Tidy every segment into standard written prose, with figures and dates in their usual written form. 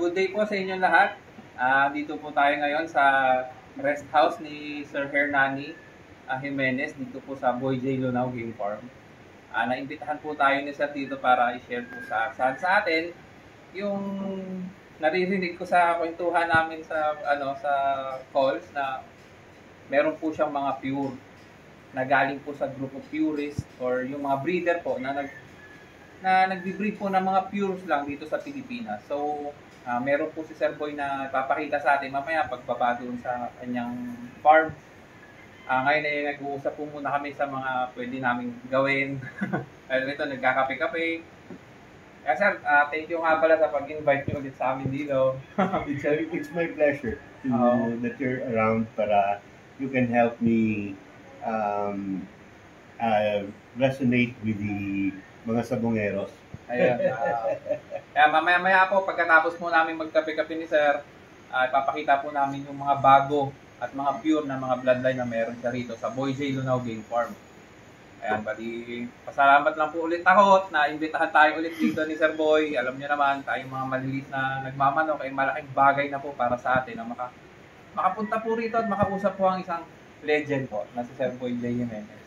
good day po sa inyong lahat. Dito po tayo ngayon sa rest house ni Sir Hernani Jimenez dito po sa Boy J. Lunao Game Farm. Naimbitahan po tayo ni Sir dito para i-share po sa atin yung naririnig ko sa kwentuhan namin sa sa calls na meron po siyang mga pure na galing po sa group of purists or yung mga breeder po na nagbi-breed po ng mga pures lang dito sa Pilipinas. So, meron po si Sir Boy na papakita sa atin mamaya pagbaba doon sa kanyang farm. Ngayon ay nag-uusap po muna kami sa mga pwede naming gawin. Ito, nagkakape-kape. Kaya sir, thank you nga pala sa pag-invite nyo ulit sa amin dito. It's my pleasure to that you're around para you can help me resonate with the mga sabongeros. Ayun. Kaya mamaya po, pagkatapos mo namin magkape-kape ni Sir, ipapakita po namin yung mga bago at mga pure na mga bloodline na meron siya rito sa Boy J. Lunao Game Farm. Ayan, bali, pasalamat lang po ulit ako na imbitahan tayo ulit dito ni Sir Boy. Alam niyo naman, tayong mga maliliit na nagmamanok ay malaking bagay na po para sa atin na makapunta po rito at makausap po ang isang legend po na si Sir Boy J. Jimenez.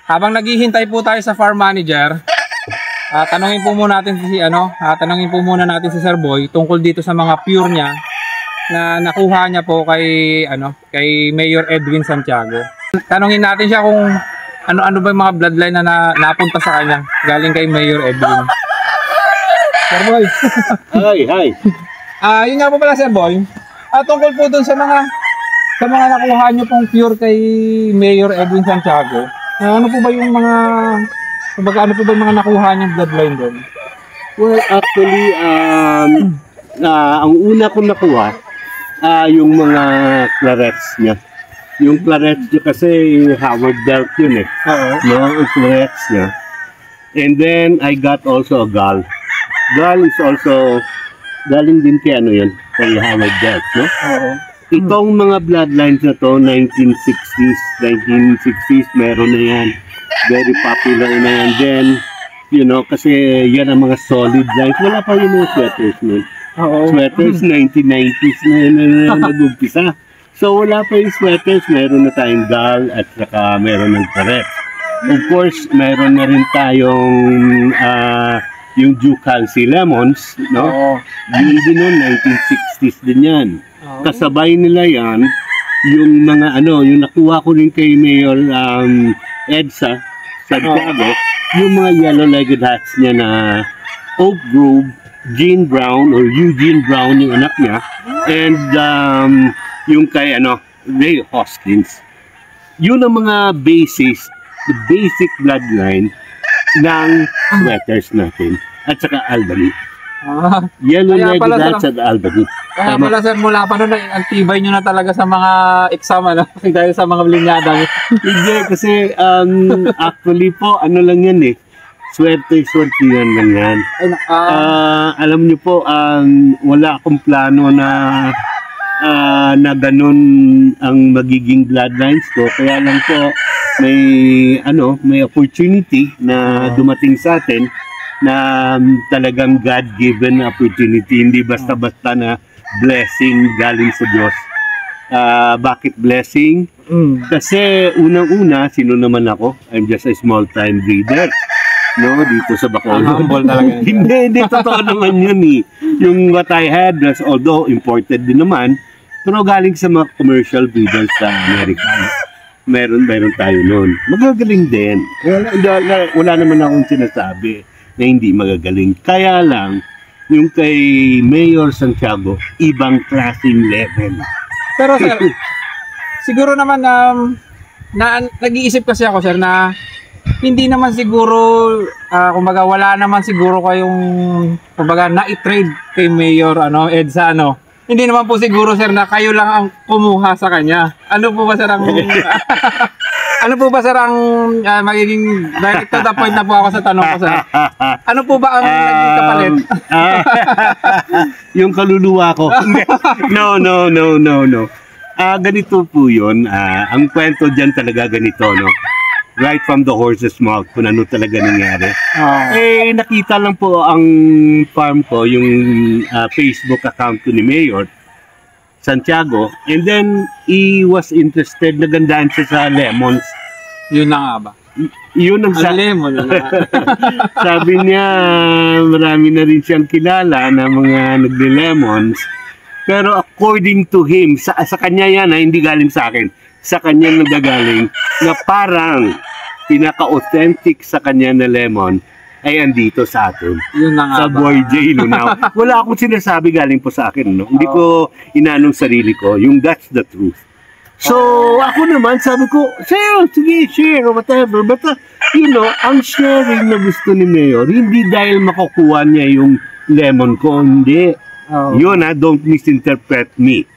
Habang naghihintay po tayo sa farm manager, tanungin po muna natin si Sir Boy tungkol dito sa mga pure niya na nakuha niya po kay Mayor Edwin Santiago. Tanungin natin siya kung ano ba yung mga bloodline na napunta sa kanya galing kay Mayor Edwin. Sir Boy. Hi. Yun nga po pala Sir Boy. Tungkol po dun sa mga nakuha niyo pong pure kay Mayor Edwin Santiago. Ano po ba yung mga nakuha niyong bloodline doon? Well, actually, ang una kong nakuha, yung mga clarets niya. Yung clarets niya kasi Howard Belt yun eh. Oo. No, yung clarets niya. And then, I got also a Gal. Gal is also, galing din kay kay Howard Belt, no? Oo. Itong mga bloodlines na to, 1960s, meron na yan. Very popular na yan. Then, kasi yan ang mga solid lines. Wala pa yung mga sweaters nun. Sweaters, 1990s na yan na nag-umpisa. So, wala pa yung sweaters. Meron na tayong Gal at saka meron ng Claret. Of course, meron na rin tayong yung Ducal Sea Lemons, no? Yun din nun, 1960s din yan. Kasabay nila yan, yung mga yung nakuha ko rin kay Mayor Edsa Santiago, yung mga yellow-legged hats niya na Oak Grove, Gene Brown or Eugene Brown yung anak niya, and yung kay Ray Hoskins. Yun ang mga the basic bloodline ng sweaters natin at saka Albany. Yellow-legged hats at Albany. Kaya pala sir, mula pa noon, ang tibay nyo na talaga sa mga exam, dahil sa mga linyada. Hindi, kasi actually po, lang yan eh. Swerte yan lang yan. Alam nyo po, wala akong plano na ganun ang magiging bloodlines ko. Kaya lang po, may opportunity na dumating sa atin na talagang God-given opportunity. Hindi basta-basta na blessing galing sa Diyos. Bakit blessing? Kasi unang-una, sino naman ako? I'm just a small-time breeder. No, dito sa Bacolod. Humble talaga. Hindi, totoo naman yun eh. Yung what I had was, although imported din naman, pero galing sa mga commercial breeders sa Amerika. Meron tayo noon. Magagaling din. Wala naman akong sinasabi na hindi magagaling. Kaya lang, yung kay Mayor Santiago, ibang klaseng level. Pero sir, siguro naman nag-iisip kasi ako sir na hindi naman siguro, wala naman siguro kayong, na-trade kay Mayor Edsa, Hindi naman po siguro sir na kayo lang ang kumuha sa kanya. Ano po ba sir ang ano po ba sir ang magiging direct to the point na po ako sa tanong ko sir? Ano po ba ang naging kapalit? Yung kaluluwa ko. No. Ganito po yun. Ang kwento dyan talaga ganito, no? Right from the horse's mouth kung ano talaga nangyari. Nakita lang po ang farm ko, yung Facebook account ko ni Mayor Santiago, and then he was interested, nagandahan siya sa lemons. Yun na nga ba? Yun ang lemon na. Sabi niya, marami na rin siyang kilala na mga nagle-lemons. Pero according to him, sa kanya yan, hindi galing sa akin. Sa kanya nagagaling na parang pinaka-authentic sa kanya na lemon ay andito sa atin. Yun na nga sa Boy J Lunao. Wala akong sinasabi galing po sa akin. No? Hindi ko inanong sarili ko. Yung that's the truth. So, ako naman, sabi ko, sige, share or whatever. But, ang sharing na gusto ni Mayor, hindi dahil makukuha niya yung lemon ko. Hindi. Yun don't misinterpret me.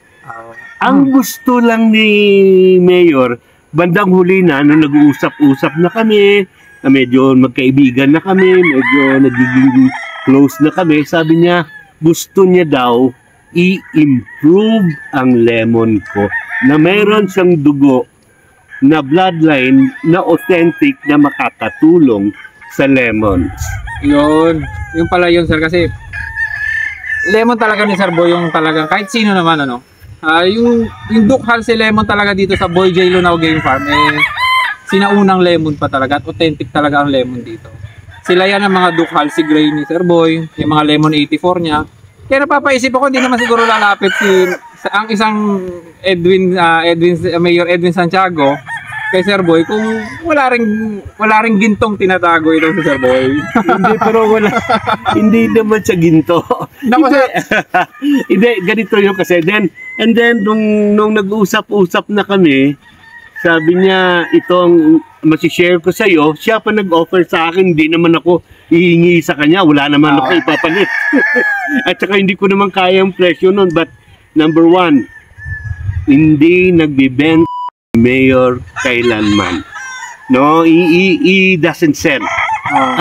Ang gusto lang ni Mayor, bandang huli na, nung nag-uusap-usap na kami, medyo magkaibigan na kami, medyo nagiging close na kami, sabi niya, gusto niya daw i-improve ang lemon ko na mayroon siyang dugo na bloodline na authentic na makakatulong sa lemons. Yun pala yun sir, kasi lemon talaga ni Sir Boy yung talagang kahit sino naman yung Duke Halsey lemon talaga dito sa Boy J Lunao Game Farm sinaunang lemon pa talaga at authentic talaga ang lemon dito. Sila yan ang mga Duke Halsey Gray ni Sir Boy, yung mga lemon 84 niya. Kaya napapaisip ako, hindi naman siguro lalapit ang isang Mayor Edwin Santiago kay Sir Boy kung wala ring gintong tinatago ito si Sir Boy. Hindi, pero hindi naman siya ginto. Hindi, ganito yun kasi. And then, nung nag-usap-usap na kami, sabi niya, itong masishare ko sa'yo, siya pa nag-offer sa akin, hindi naman ako hihingi sa kanya, wala naman ako ipapalit. At saka hindi ko naman kaya ang presyo nun, but number one, hindi nagbibenta Mayor kailanman. No, he doesn't sell.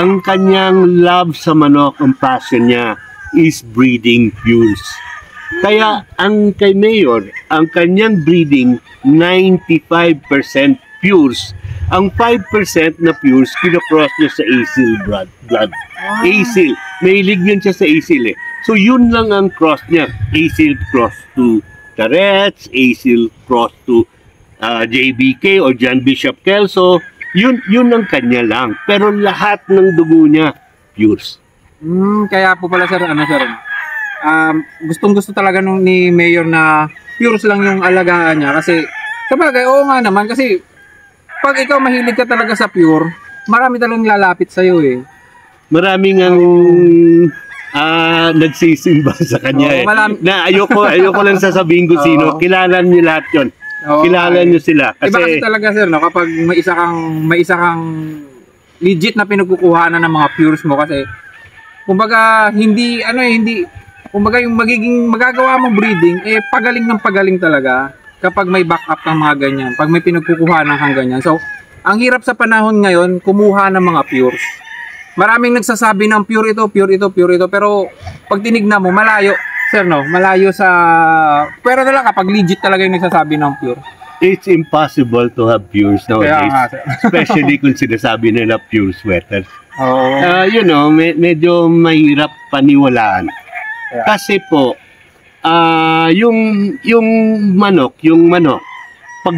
Ang kanyang love sa manok, ang passion niya is breeding pures. Kaya ang kay Mayor, ang kanyang breeding 95% pures. Ang 5% na pures kinocross niya sa Asil blood. Asil. Mahilig yun siya sa Asil eh. So yun lang ang cross niya. Asil cross to Tarets, Asil cross to JBK o John Bishop Kelso, yun ang kanya lang. Pero lahat ng dugo niya, pures. Kaya po pala sir, gustong-gusto talaga ni Mayor na pures lang yung alagaan niya. Kasi, sabagay, oo nga naman, kasi pag ikaw mahilig ka talaga sa pure, marami talagang lalapit sa'yo eh. Maraming ang nagsisimba sa kanya na ayoko lang sasabihin ko sino, kilala niyo lahat yun. Kilala niyo sila kasi, iba kasi talaga sir kapag may isa kang legit na pinagkukuhanan ng mga pures mo, kasi kumbaga hindi kumbaga yung magagawa mong breeding pagaling talaga kapag may backup ng mga ganyan, pag may pinagkukuhanan kang ganyan. So ang hirap sa panahon ngayon kumuha ng mga pures. Maraming nagsasabi ng pure ito, pero pag tinignan mo malayo. Sir, malayo sa... Pero na lang kapag legit talaga yung nagsasabi ng pure. It's impossible to have pures nowadays. Especially kung sinasabi nila pure sweaters. Medyo mahirap paniwalaan. Kasi po, yung manok, pag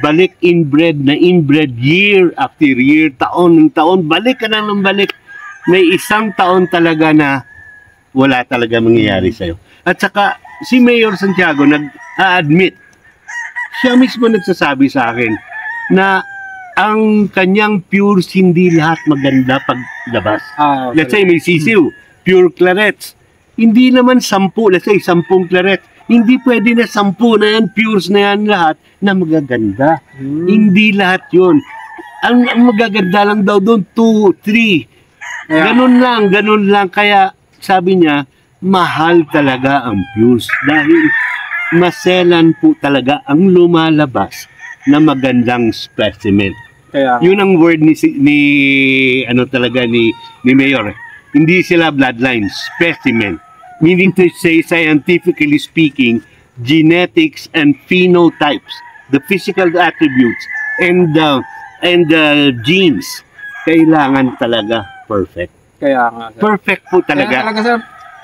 balik inbred year after year, taon ng taon, balik ka ng balik. May isang taon talaga na wala talaga mangyayari sa'yo. At saka, si Mayor Santiago nag-admit, siya mismo nagsasabi sa akin na ang kanyang pures hindi lahat maganda paglabas. Let's say may sisiw, pure clarets. Hindi naman 10, let's say 10 clarets. Hindi pwede na 10 na yan, pures na yan lahat na magaganda. Hindi lahat yun. Ang magaganda lang daw doon, 2, 3. Ganun lang. Kaya sabi niya, mahal talaga ang Pures dahil maselan po talaga ang lumalabas na magandang specimen. Kaya, Yun ang word ni ano talaga ni Mayor. Hindi sila bloodline, specimen. Meaning to say, scientifically speaking, genetics and phenotypes, the physical attributes and the genes, kailangan talaga perfect. kaya nga, sir. Perfect po Kaya talaga. talaga, sir,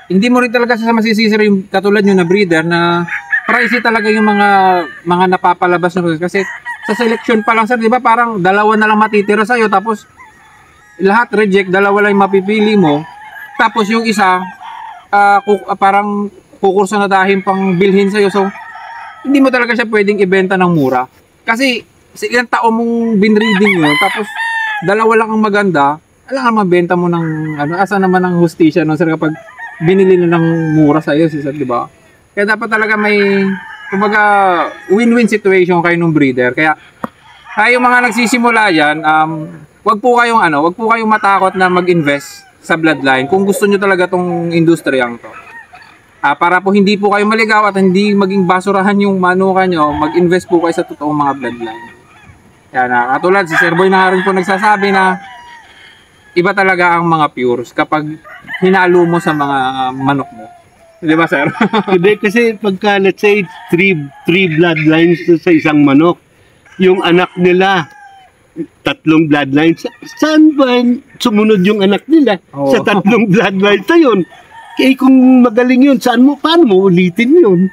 hindi mo rin talaga sa masisisi yung katulad nyo na breeder na pricey talaga yung mga napapalabas na kasi sa selection pa lang, sir, di ba parang dalawa na lang matitira sa'yo tapos lahat reject, dalawa lang yung mapipili mo tapos yung isa parang kukurso na dahil pang bilhin sa'yo, so hindi mo talaga siya pwedeng ibenta ng mura kasi sa ilang taon mong binreading yun tapos dalawa lang ang maganda, alangan mabenta mo ng asa naman ang hustisya no, sir, kapag binili na ng mura sa iyo, sir, di ba? Kaya dapat talaga may kumbaga win-win situation kayo ng breeder. Kaya yung mga nagsisimula diyan, wag po kayong matakot na mag-invest sa bloodline kung gusto niyo talaga tong industriyang to. Para po hindi po kayo maligaw at hindi maging basurahan yung manuka nyo, mag-invest po kayo sa totoong mga bloodline. Kaya katulad si Sir Boy na rin po nagsasabi na iba talaga ang mga pures kapag hinalo mo sa mga manok mo. Di ba, sir? Hindi, kasi pagka, let's say, three bloodlines sa isang manok, yung anak nila, 3 bloodlines, saan ba sumunod yung anak nila? Oo. Sa 3 bloodlines na yun. Eh kung magaling yun, paano mo ulitin yun?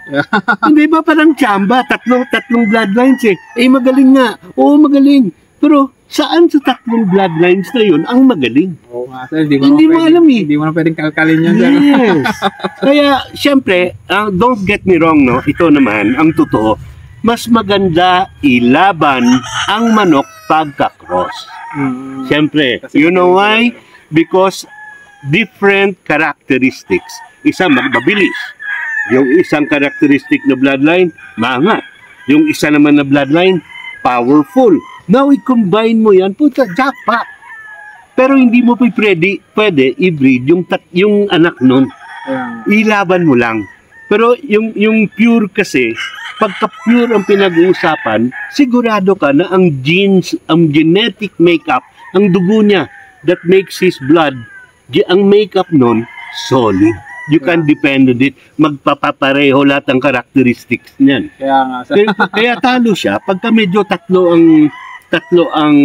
Hindi ba parang tsamba, tatlong bloodlines eh. Eh magaling nga, oo magaling. Pero saan sa 3 bloodlines na yun ang magaling? Oo nga, sir. Hindi mo alam eh. Hindi mo na pwedeng kalkalin yan, sir. Yes. Kaya, siyempre, don't get me wrong, no? Ito naman, ang totoo, mas maganda ilaban ang manok pagka-cross. Siyempre, Kasi you know why? Because different characteristics. Isa, mabilis. Yung isang characteristic na bloodline, maangat. Yung isa naman na bloodline, powerful. Now, i-combine mo yan, puta, jackpot. Pero hindi mo pwede i-breed yung anak nun. Ilaban mo lang. Pero yung pure kasi, pagka pure ang pinag-uusapan, sigurado ka na ang genes, ang genetic makeup, ang dugo niya, that makes his blood, ang makeup nun, solid. You can depend on it. Magpapapareho lahat ang characteristics niyan. Kaya nga, sir. Kaya talo siya pagka medyo tatlo ang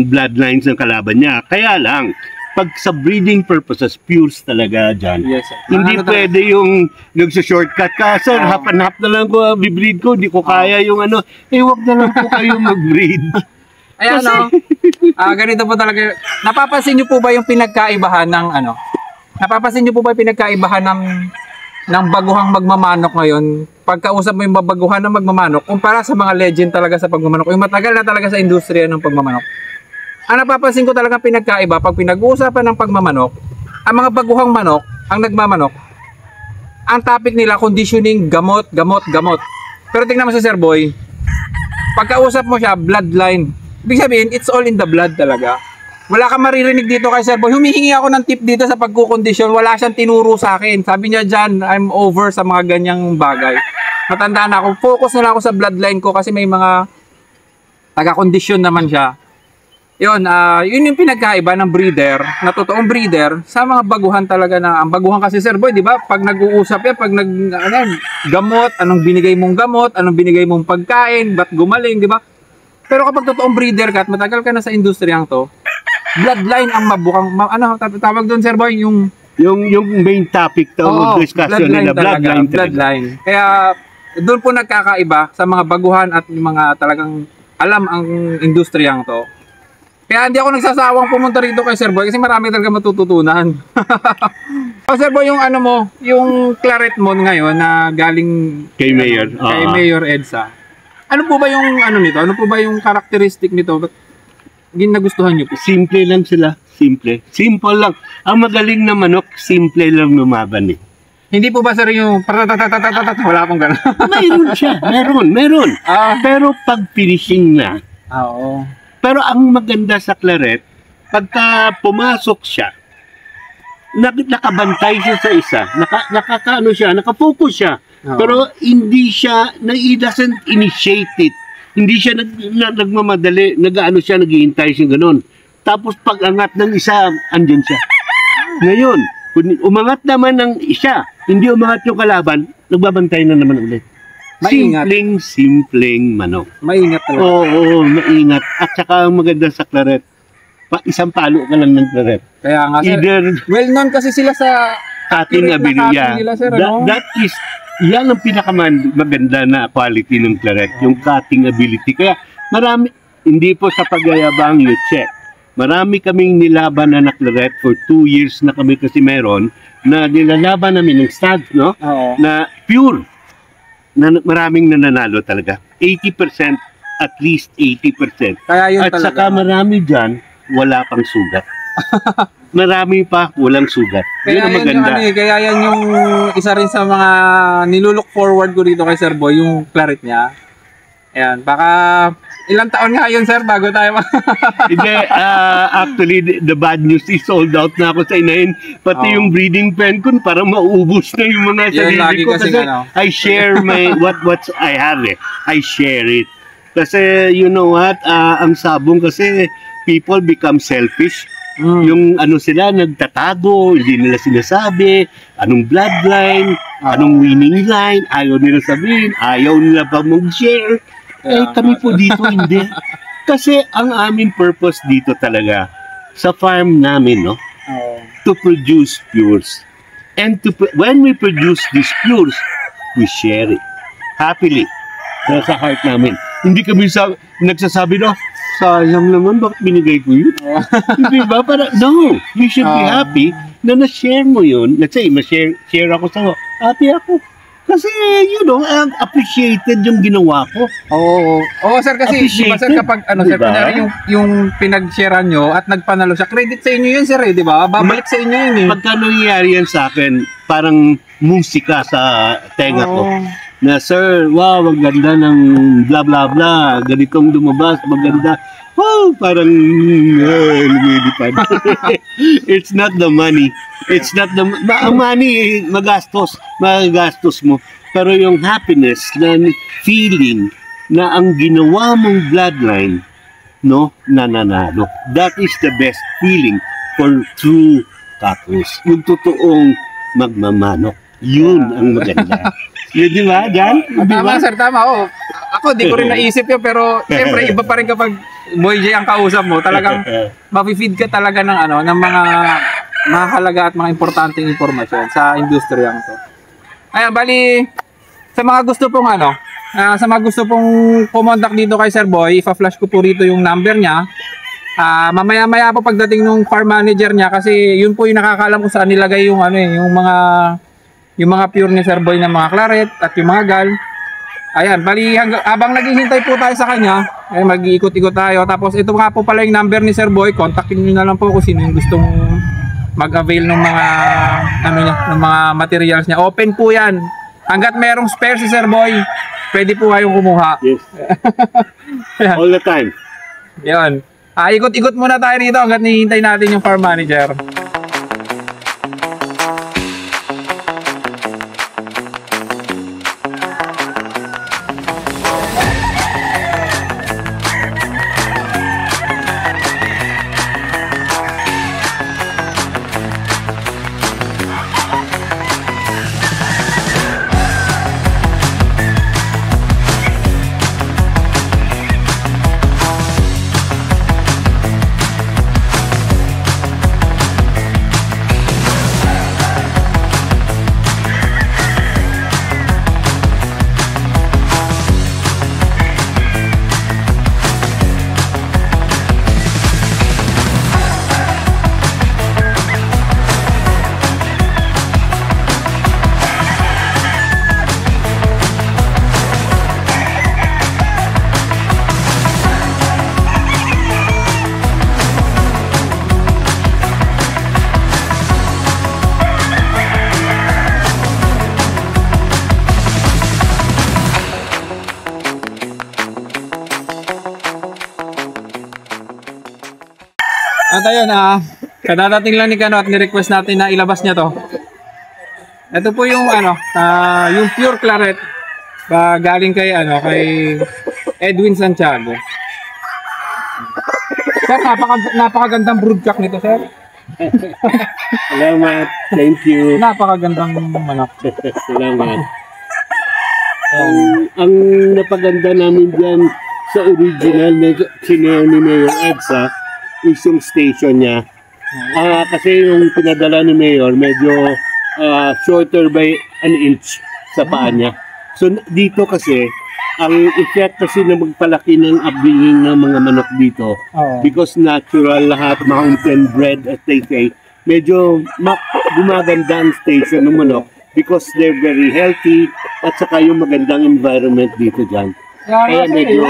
bloodlines ng kalaban niya. Kaya lang, pag sa breeding purposes, pures talaga dyan. Yes, sir. Hindi pwede yung nagsa-shortcut ka, sir, half and half na lang ko, bibreed ko, hindi ko kaya yung wag na lang po kayo mag-breed. Ayan, ganito po talaga. Napapansin niyo po ba yung pinagkaibahan ng Napapansin niyo po ba yung pinagkaibahan ng baguhang magmamanok ngayon? Pagkausap mo yung baguhan ng magmamanok, kumpara sa mga legend talaga sa pagmamanok, yung matagal na talaga sa industriya ng pagmamanok. Ang napapansin ko talaga pinagkaiba, pag pinag-uusapan ng pagmamanok, ang mga baguhang manok, ang nagmamanok, ang topic nila, conditioning, gamot. Pero tingnan mo si Sir Boy, pagkausap mo siya, bloodline. Ibig sabihin, it's all in the blood talaga. Wala kang maririnig dito kay Sir Boy. Humihingi ako ng tip dito sa pagkukondisyon. Wala siyang tinuro sa akin. Sabi niya dyan, I'm over sa mga ganyang bagay. Matanda na ako. Focus na lang ako sa bloodline ko kasi may mga taga-kondisyon naman siya. Yun yung pinagkaiba ng breeder, na totoong breeder, sa mga baguhan talaga na, ang baguhan kasi Sir Boy, di ba? Pag nag-uusap yan, pag gamot, anong binigay mong gamot, anong binigay mong pagkain, ba't gumaling, di ba? Pero kapag totoong breeder ka at matagal ka na sa industriyang to, bloodline ang mabukang, tawag doon Sir Boy, yung main topic to discussion nila, bloodline. Kaya doon po nagkakaiba sa mga baguhan at yung mga talagang alam ang industriyang to. Kaya hindi ako nagsasawang pumunta rito kay Sir Boy kasi marami talaga matututunan. Sir Boy, yung yung claret mo ngayon na galing kay Mayor. Kay Mayor Edsa. Ano po ba yung nito? Ano po ba yung characteristic nito? Ba't ginagustuhan niyo po? Simple lang sila. Simple lang. Ang magaling na manok, simple lang lumaban eh. Hindi po ba sir yung wala pong gano'n? Mayroon siya. Meron. Pero pag finishing na, oo. Pero ang maganda sa claret, pagka pumasok siya, nakabantay siya sa isa. Nakakaano siya, nakafocus siya. Oo. Pero hindi siya, he doesn't initiate it. Hindi siya nagmamadali, nag-ano siya, naghihintay siya ganun. Tapos pag angat ng isa, andyan siya. Ngayon, kung umangat naman ng isa, hindi umangat yung kalaban, nagbabantay na naman ulit. Maingat. Simpleng manok. Maingat talaga. Oo, maingat. At saka ang maganda sa claret, isang palo ka lang ng claret. Kaya nga, sir. Either Well known kasi sila sa cutting accurate na ability. cutting nila, sir, ano? That is, yan ang pinakamaganda na quality ng claret, yung cutting ability. Kaya marami, hindi po sa pagyayabang you check. Marami kaming nilaban na claret for 2 years na kami kasi meron na nilalaban namin ng stud, no? Oo. Na pure. Na maraming nananalo talaga. 80%, at least 80%. Kaya yun At talaga. saka marami dyan, wala pang sugat. Marami pa, walang sugat. Kaya Yun ang yan yung maganda. kaya yan yung isa rin sa mga nilulook forward ko dito kay Sir Boy, yung claret niya. Ayan, baka ilang taon nga yun, sir, bago tayo Hindi, actually, the bad news is sold out na ako sa inahin. Pati Oo. yung breeding pen ko, parang maubos na yung mga Yun, lagi sarili ko. kasing Kasi ano. I share my, what I have eh. I share it. Kasi, you know what, ang sabong kasi, people become selfish. Yung ano sila, nagtatago, hindi nila sinasabi, anong bloodline, anong winning line, ayaw nila sabihin, ayaw nila pa mag-share. Kami po dito hindi. Kasi ang aming purpose dito talaga, sa farm namin, no, to produce pures. And when we produce these pures, we share it happily. Sa heart namin. Hindi kami nagsasabi, no, sayang naman, bakit binigay ko yun? Hindi ba? No, you should be happy na na-share mo yun. Let's say, share ako sa'yo. Happy ako. Kasi, you know, appreciated yung ginawa ko. Oo, sir, kasi di ba, sir, kapag sir, Diba? kunyari yung pinag-sharean nyo at nagpanalo siya, credit sa inyo yun, sir, di ba? Babalik sa inyo yun, eh. Pagka nangyayari yan sa akin, parang musika sa tenga ko. Na, sir, wow, ang ganda ng blah blah blah, ganitong lumabas, maganda. Wow, parang lumilipad. It's not the money. It's not the ang money, magastos mo. Pero yung happiness na feeling na ang ginawa mong bloodline, no, nananalo. That is the best feeling for true couples. Yung totoong magmamanok. Yun ang maganda. Yun, di ba, Jan? Tama, sir, tama. Ako, di ko rin naisip yun, pero siyempre, iba pa rin kapag Boy J ang kausap mo, talagang mapi-feed ka talaga ng ng mga mahalaga at mga importanteng impormasyon sa industriyang to. Ayan, bali, sa mga gusto pong sa mga gusto pong pumontak dito kay Sir Boy, ipa-flash ko po rito yung number niya. Mamaya-maya po pagdating ng farm manager niya, kasi yun po yung nakakalam kung saan nilagay yung yung mga pure ni Sir Boy na mga claret at yung mga gal. Ayan, bali habang naghihintay po tayo sa kanya, mag-iikot-ikot tayo. Tapos ito nga po pala yung number ni Sir Boy. Kontakin niyo na lang po kung sino yung gustong mag-avail ng mga ng mga materials niya. Open po 'yan. Hangga't merong spare si Sir Boy, pwede po kayong kumuha. Yes. All the time. 'Yan. Ikot-ikot muna tayo dito hangga't hinihintay natin yung farm manager. At ayun, Kadadating lang ni Kano at ni-request natin na ilabas niya to. Ito po yung yung pure claret galing kay kay Edwin Santiago. Sir, napakagandang broodcock nito, sir. Salamat. Thank you. Napakagandang manok. Salamat. Ang napaganda namin dyan sa original na sineo ni Mayor Edsa is yung station niya. Kasi yung pinadala ni Mayor medyo shorter by an inch sa paa niya. So dito kasi ang effect kasi na magpalaki ng upbringing ng mga manok dito because natural lahat, mountain bred as they say, medyo gumaganda ang station ng manok because they're very healthy at saka yung magandang environment dito dyan. Kaya medyo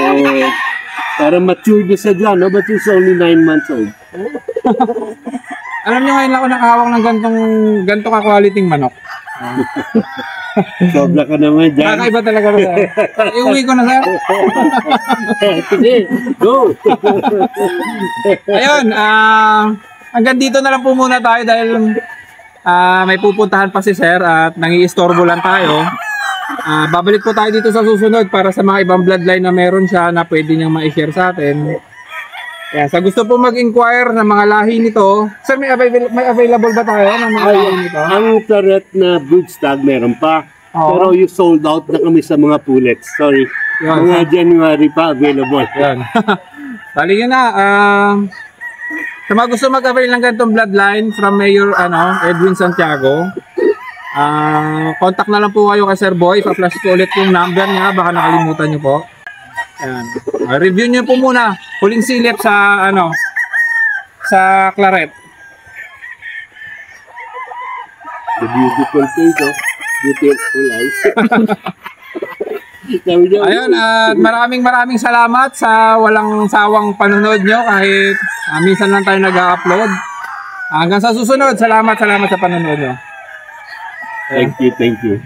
parang mature na siya dyan, no? But it's only 9 months old. Alam niyo ngayon ako nakahawak ng ganito ka-quality manok. Sobra ka naman dyan. Kakaiba talaga rin. Iuwi ko na, sir. Sige, go! Ayun, hanggang dito na lang po muna tayo dahil may pupuntahan pa si sir at nangiistorbo lang tayo. Babalik po tayo dito sa susunod para sa mga ibang bloodline na meron siya na pwede niyang ma-share sa atin. Kaya sa gusto po mag-inquire ng mga lahi nito, sir, may available ba tayo ng mga lahi nito? Ang claret na broodstag meron pa. Pero you sold out na kami sa mga pullets. Sorry. Yan. Mga January pa available. Yan. Bali yun na. Sa mga gusto mag-avail ng ganitong bloodline from Mayor Edwin Santiago, contact na lang po kayo kay Sir Boy. Pa-flash ko ulit yung number niya. Baka nakalimutan niyo po. Ayan. Review niyo po muna. Huling silip sa sa claret. The beautiful face, oh. Beautiful eyes. Ayun, at maraming salamat sa walang sawang panonood nyo kahit minsan lang tayo nag-upload. Hanggang sa susunod, salamat sa panonood nyo. Thank you.